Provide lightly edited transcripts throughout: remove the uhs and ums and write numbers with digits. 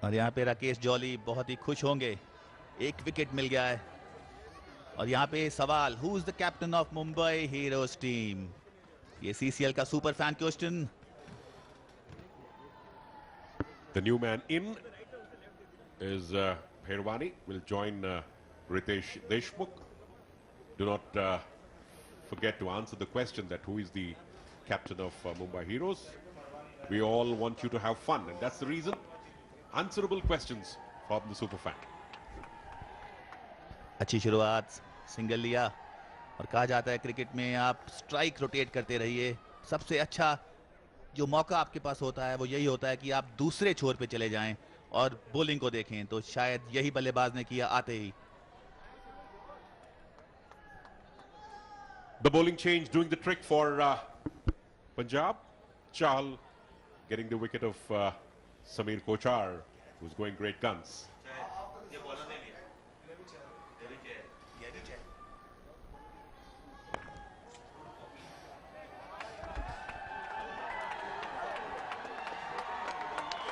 और यहाँ पे राकेश जॉली बहुत ही खुश होंगे, एक विकेट मिल गया है। और यहाँ पे सवाल, who is the captain of Mumbai heroes team? ये सीसीएल का super fan question. The new man in is Bhairwani, will join Ritesh Deshmukh. Do not forget to answer the question that who is the captain of Mumbai Heroes. We all want you to have fun, and that's the reason. Answerable questions from the super fan. अच्छी शुरुआत, single लिया। और कहा जाता है cricket में आप strike rotate करते रहिए। सबसे अच्छा जो मौका आपके पास होता है वो यही होता है कि आप दूसरे छोर पे चले जाएं और बॉलिंग को देखें। तो शायद यही बल्लेबाज ने किया आते ही। The bowling change doing the trick for Punjab. Chahal getting the wicket of Sameer Kochar, who's going great guns.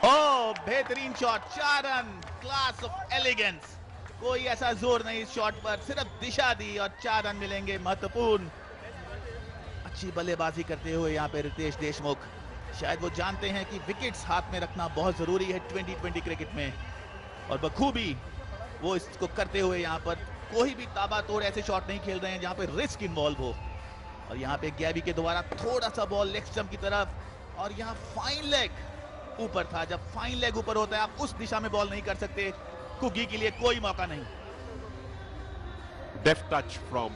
ओ बेहतरीन shot, 4 run, class of elegance. कोई ऐसा जोर नहीं इस शॉट पर, सिर्फ दिशा दी और 4 रन मिलेंगे महत्वपूर्ण। अच्छी बल्लेबाजी करते हुए यहाँ पे रितेश देशमुख, शायद वो जानते हैं कि विकेट्स हाथ में रखना बहुत जरूरी है 2020 क्रिकेट में, और बखूबी वो इसको करते हुए यहाँ पर कोई भी ताबड़तोड़ ऐसे शॉट नहीं खेल रहे हैं जहाँ पे रिस्क इन्वॉल्व हो। और यहाँ पे गैबी के द्वारा थोड़ा सा बॉल लेग स्टंप की तरफ, और यहाँ फाइन लेग ऊपर था। जब फाइन लेग ऊपर होता है आप उस दिशा में बॉल नहीं कर सकते। कुकी के लिए कोई मौका नहीं। Deft touch from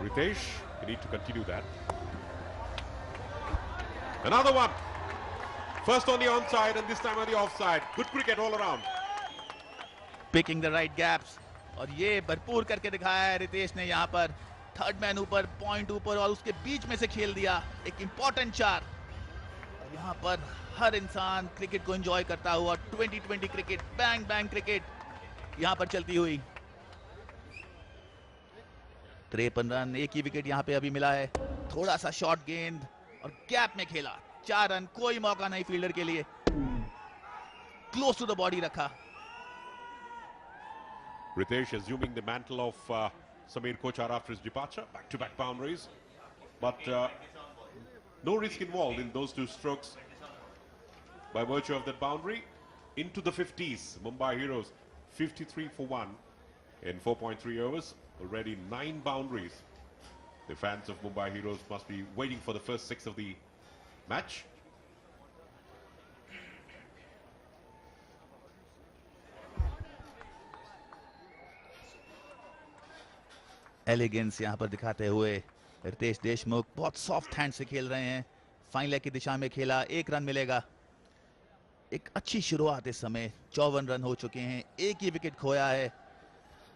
Ritesh. You need to continue that. Another one. First on the onside and this time on the offside. Good cricket all around. Picking the right gaps, और ये भरपूर करके दिखाया है रितेश ने यहाँ पर। थर्ड मैन ऊपर, पॉइंट ऊपर, और उसके बीच में से खेल दिया एक इंपॉर्टेंट 4। यहाँ पर हर इंसान क्रिकेट को एंजॉय करता हुआ 2020 क्रिकेट, बैंग बैंग क्रिकेट यहाँ पर चलती हुई। 53 रन, एक ही विकेट यहाँ पे अभी मिला है। थोड़ा सा शॉर्ट गेंद और गैप में खेला, 4 रन, कोई मौका नहीं फील्डर के लिए। क्लोज टू द बॉडी रखा। Ritesh assuming the mantle of Sameer Kochar after his departure. Back-to-back boundaries. But no risk involved in those two strokes. By virtue of that boundary, into the 50s. Mumbai Heroes 53 for 1 in 4.3 overs. Already 9 boundaries. The fans of Mumbai Heroes must be waiting for the first 6 of the match. Elegance यहाँ पर दिखाते हुए रितेश देशमुख बहुत soft hand से खेल रहे हैं। Fine leg की दिशा में खेला, 1 रन मिलेगा। एक अच्छी शुरुआत इस समय, 54 रन हो चुके हैं, एक ही विकेट खोया है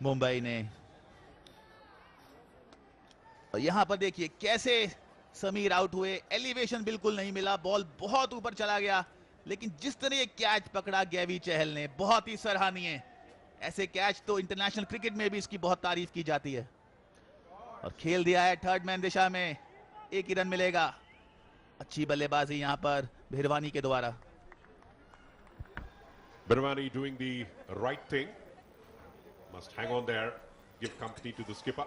मुंबई ने। और यहाँ पर देखिए कैसे समीर आउट हुए, एलिवेशन बिल्कुल नहीं मिला, बॉल बहुत ऊपर चला गया, लेकिन जिस तरह कैच पकड़ा गैवी चहल ने, बहुत ही सराहनीय। ऐसे कैच तो इंटरनेशनल क्रिकेट में भी इसकी बहुत तारीफ की जाती है। और खेल दिया है थर्ड मैन दिशा में, 1 ही रन मिलेगा। अच्छी बल्लेबाजी यहां पर भिरवानी के द्वारा। Bhairwani doing the right thing. Must hang on there, give company to the skipper.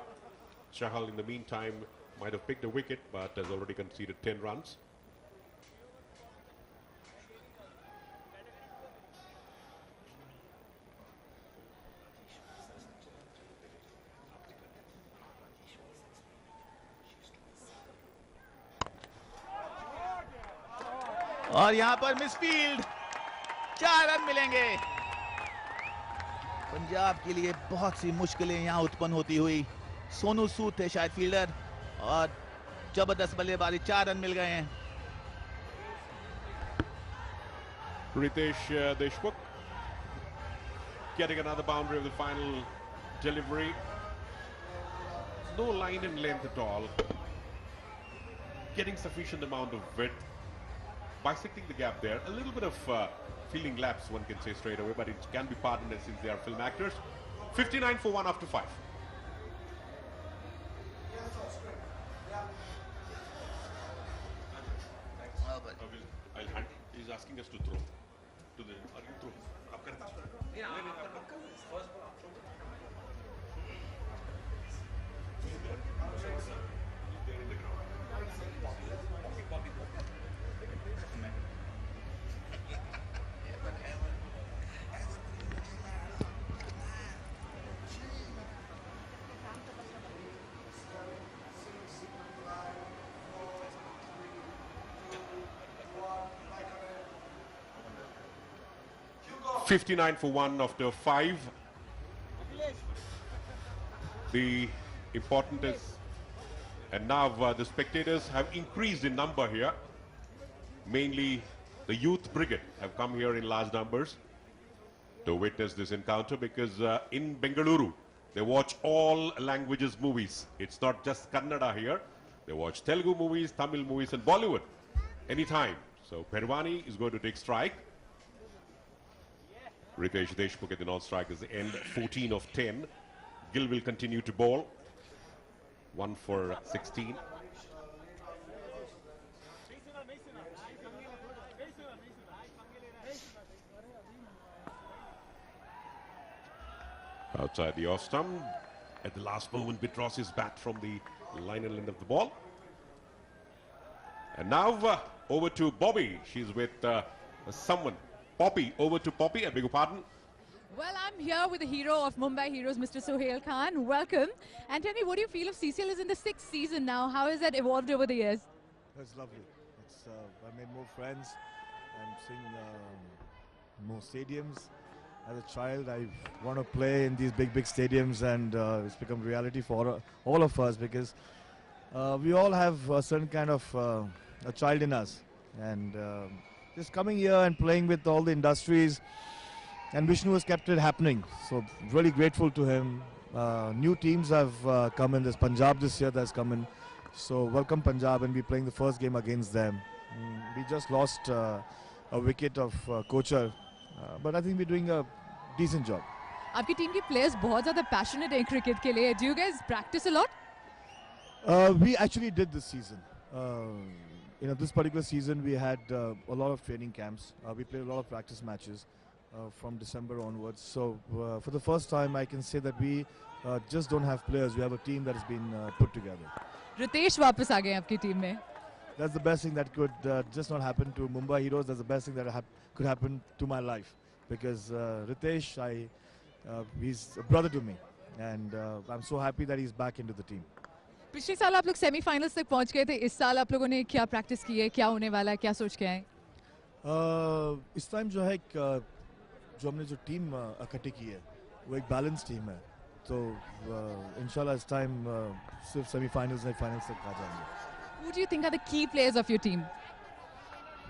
Chahal in the meantime might have picked a wicket but has already conceded 10 runs. और यहां पर मिसफील्ड, 4 रन मिलेंगे। पंजाब के लिए बहुत सी मुश्किलें यहां उत्पन्न होती हुई। सोनू सूद थे शायद फील्डर, और जबरदस्त बल्लेबाजी, 4 रन मिल गए हैं। Ritesh Deshmukh getting another boundary of the final delivery. No line and length at all. Getting sufficient amount of width. Bisecting the gap there. A little bit of fielding lapse, one can say straight away, but it can be pardoned since they are film actors. 59 for 1 after 5. I'll hand. He's asking us to throw. to the are you through? आप करते हैं? They're in the ground. 59 for 1 after 5. The important is, and now the spectators have increased in number here. Mainly the youth brigade have come here in large numbers to witness this encounter, because in Bengaluru they watch all languages movies. It's not just Kannada here. They watch Telugu movies, Tamil movies and Bollywood anytime. So Perwani is going to take strike. Ritesh Deshmukh at the non-strike is the end, 14 of 10. Gill will continue to bowl. 1 for 16. Outside the off stump, at the last moment withdraws his bat from the line and length of the ball. And now over to Bobby. She's with someone. Poppy, over to Poppy. I beg your pardon. Well, I'm here with the hero of Mumbai Heroes, Mr. Sohail Khan. Welcome. And tell me, what do you feel of CCL is in the 6th season now? How has that evolved over the years? It's lovely. It's, I made more friends. I'm seeing more stadiums. As a child, I want to play in these big stadiums, and it's become reality for all of us, because we all have a certain kind of a child in us. And just coming here and playing with all the industries, and Vishnu has kept it happening. So really grateful to him. New teams have come in. There's Punjab this year that's come in. So welcome Punjab, and we're playing the first game against them. We just lost a wicket of Kochar, but I think we're doing a decent job. आपकी team के players बहुत ज़्यादा passionate हैं cricket के लिए. Do you guys practice a lot? We actually did this season. This particular season we had a lot of training camps. We played a lot of practice matches from December onwards. So for the first time I can say that we just don't have players. We have a team that has been put together. Ritesh वापस आ गए आपकी team में. That's the best thing that could just not happen to Mumbai Heroes. That's the best thing that could happen to my life, because Ritesh, he's a brother to me, and I'm so happy that he's back into the team. पिछले साल आप लोग semifinals तक पहुंच गए थे. इस साल आप लोगों ने क्या प्रैक्टिस की है, क्या होने वाला है, क्या सोच के आए? इस टाइम जो है जो हमने जो टीम इकट्ठी की है वो एक बैलेंस टीम है. तो इंशाल्लाह इस टाइम सिर्फ सेमीफाइनल्स नहीं, फाइनल्स तक आ जाएंगे. Who do you think are the key players of your team?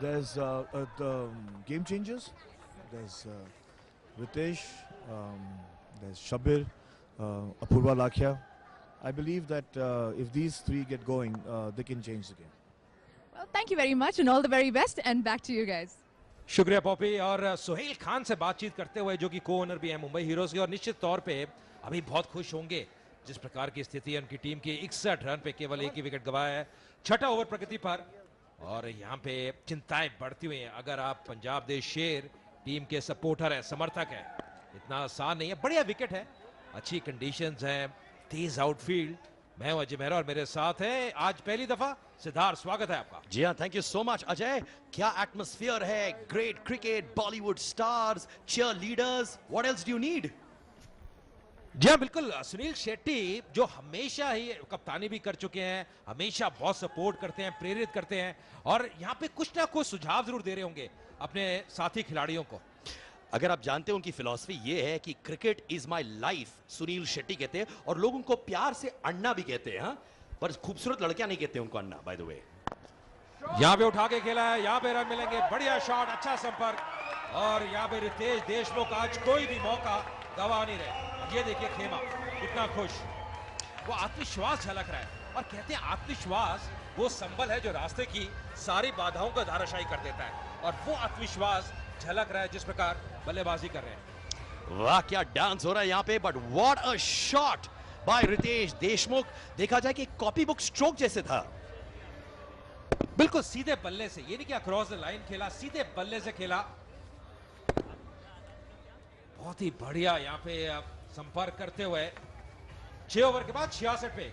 There's the game changers. There's Ritesh. There's Shabir, Apurva Lakhia. I believe that if these three get going, they can change the game. Well, thank you very much and all the very best, and back to you guys. शुक्रिया Poppy. और सोहेल खान से बातचीत करते हुए, जो कि को owner भी हैं मुंबई हीरोज के, और निश्चित तौर पे अभी बहुत खुश होंगे जिस प्रकार की स्थिति है उनकी टीम की. 61 रन पे केवल एक ही विकेट गवाया है, 6ठा ओवर प्रगति पर, और यहाँ पे चिंताएं बढ़ती हुई हैं. अगर आप पंजाब देश शेर टीम के सपोर्टर हैं, समर्थक हैं, इतना आसान नहीं है. बढ़िया विकेट है, अच्छी कंडीशंस हैं, तेज आउटफील्ड. मैं हूं अजय मेहरा और मेरे साथ है आज पहली दफा सिद्धार्थ. स्वागत है आपका. जी हाँ, thank you so much Ajay. क्या एटमॉस्फेयर है, great cricket, Bollywood stars, cheerleaders, what else do you need? जी हाँ, बिल्कुल. सुनील शेट्टी जो हमेशा ही कप्तानी भी कर चुके हैं, हमेशा बहुत सपोर्ट करते हैं, प्रेरित करते हैं, और यहाँ पे कुछ ना कुछ सुझाव जरूर दे रहे होंगे अपने साथी खिलाड़ियों को. अगर आप जानते हो उनकी फिलॉसफी ये है कि cricket is my life, Sunil Shetty कहते हैं, और लोग उनको प्यार से अन्ना भी कहते हैं. हाँ, पर खूबसूरत लड़कियां नहीं कहते उनको अन्ना, बाय द वे. यहाँ पे उठा के खेला है, यहाँ पे रन मिलेंगे. बढ़िया शॉट, अच्छा संपर्क, और यहाँ पे रितेश देशमुख आज कोई भी मौका गवा नहीं रहे. ये देखिए खेमा कितना खुश, वो आत्मविश्वास झलक रहा है. और कहते हैं आत्मविश्वास वो संबल है जो रास्ते की सारी बाधाओं को धाराशायी कर देता है, और वो आत्मविश्वास झलक रहा है जिस प्रकार बल्लेबाजी कर रहे हैं. वाह, क्या डांस हो रहा है यहाँ पे. But what a shot by Ritesh Deshmukh. देखा जाए कि कॉपी बुक स्ट्रोक जैसे था. बिल्कुल सीधे बल्ले से, ये नहीं कि अक्रॉस द लाइन खेला, सीधे बल्ले से खेला. बहुत ही बढ़िया यहाँ पे संपर्क करते हुए 6 ओवर के बाद 66 पे